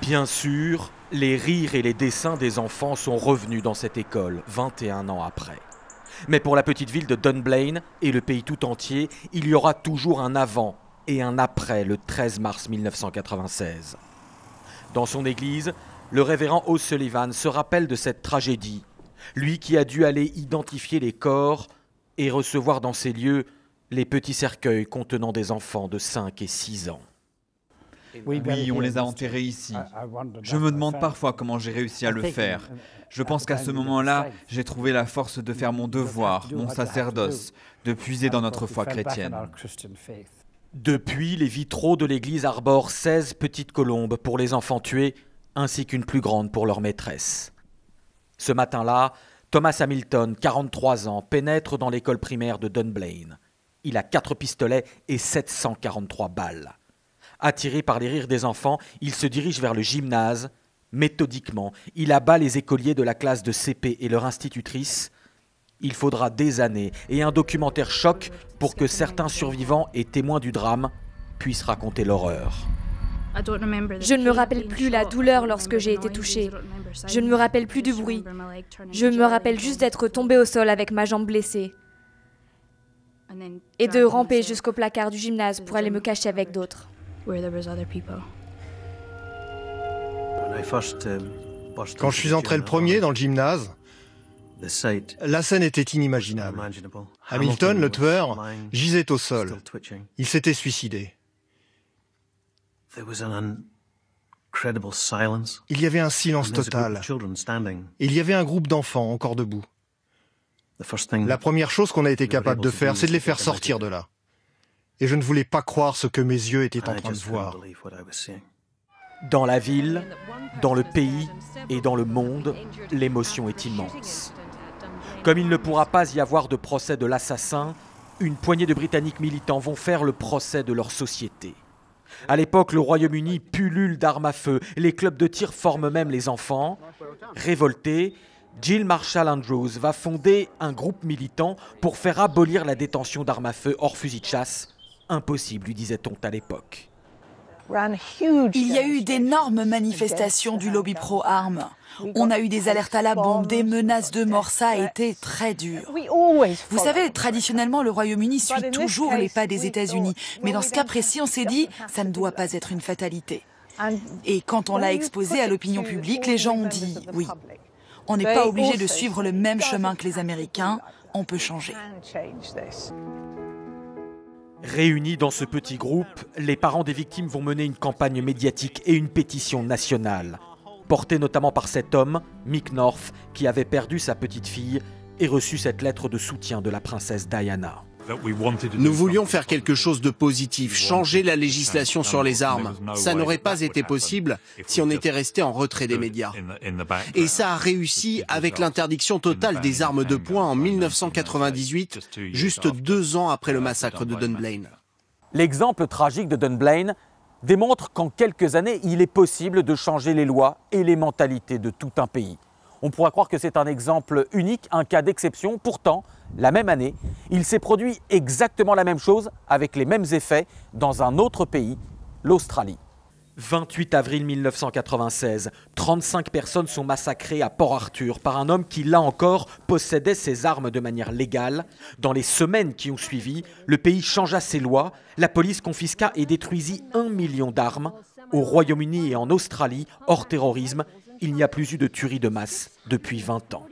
Bien sûr, les rires et les dessins des enfants sont revenus dans cette école 21 ans après. Mais pour la petite ville de Dunblane et le pays tout entier, il y aura toujours un avant et un après le 13 mars 1996. Dans son église, le révérend O'Sullivan se rappelle de cette tragédie, lui qui a dû aller identifier les corps et recevoir dans ces lieux les petits cercueils contenant des enfants de 5 et 6 ans. Oui, on les a enterrés ici. Je me demande parfois comment j'ai réussi à le faire. Je pense qu'à ce moment-là, j'ai trouvé la force de faire mon devoir, mon sacerdoce, de puiser dans notre foi chrétienne. Depuis, les vitraux de l'église arborent 16 petites colombes pour les enfants tués, ainsi qu'une plus grande pour leur maîtresse. Ce matin-là, Thomas Hamilton, 43 ans, pénètre dans l'école primaire de Dunblane. Il a 4 pistolets et 743 balles. Attiré par les rires des enfants, il se dirige vers le gymnase. Méthodiquement, il abat les écoliers de la classe de CP et leur institutrice. Il faudra des années et un documentaire choc pour que certains survivants et témoins du drame puissent raconter l'horreur. Je ne me rappelle plus la douleur lorsque j'ai été touchée. Je ne me rappelle plus du bruit. Je me rappelle juste d'être tombée au sol avec ma jambe blessée et de ramper jusqu'au placard du gymnase pour aller me cacher avec d'autres. Quand je suis entré le premier dans le gymnase, la scène était inimaginable. Hamilton, le tueur, gisait au sol. Il s'était suicidé. Il y avait un silence total. Et il y avait un groupe d'enfants encore debout. La première chose qu'on a été capable de faire, c'est de les faire sortir de là. Et je ne voulais pas croire ce que mes yeux étaient en train de voir. Dans la ville, dans le pays et dans le monde, l'émotion est immense. Comme il ne pourra pas y avoir de procès de l'assassin, une poignée de Britanniques militants vont faire le procès de leur société. À l'époque, le Royaume-Uni pullule d'armes à feu. Les clubs de tir forment même les enfants. Révoltée, Jill Marshall Andrews va fonder un groupe militant pour faire abolir la détention d'armes à feu hors fusil de chasse. Impossible, lui disait-on à l'époque. Il y a eu d'énormes manifestations du lobby pro-armes. On a eu des alertes à la bombe, des menaces de mort, ça a été très dur. Vous savez, traditionnellement, le Royaume-Uni suit toujours les pas des États-Unis. Mais dans ce cas précis, on s'est dit, ça ne doit pas être une fatalité. Et quand on l'a exposé à l'opinion publique, les gens ont dit oui. On n'est pas obligé de suivre le même chemin que les Américains, on peut changer. Réunis dans ce petit groupe, les parents des victimes vont mener une campagne médiatique et une pétition nationale, portée notamment par cet homme, Mick North, qui avait perdu sa petite fille et reçu cette lettre de soutien de la princesse Diana. Nous voulions faire quelque chose de positif, changer la législation sur les armes. Ça n'aurait pas été possible si on était resté en retrait des médias. Et ça a réussi avec l'interdiction totale des armes de poing en 1998, juste 2 ans après le massacre de Dunblane. L'exemple tragique de Dunblane démontre qu'en quelques années, il est possible de changer les lois et les mentalités de tout un pays. On pourra croire que c'est un exemple unique, un cas d'exception. Pourtant, la même année, il s'est produit exactement la même chose avec les mêmes effets dans un autre pays, l'Australie. 28 avril 1996, 35 personnes sont massacrées à Port Arthur par un homme qui, là encore, possédait ses armes de manière légale. Dans les semaines qui ont suivi, le pays changea ses lois, la police confisqua et détruisit 1 million d'armes. Au Royaume-Uni et en Australie, hors terrorisme, il n'y a plus eu de tuerie de masse depuis 20 ans.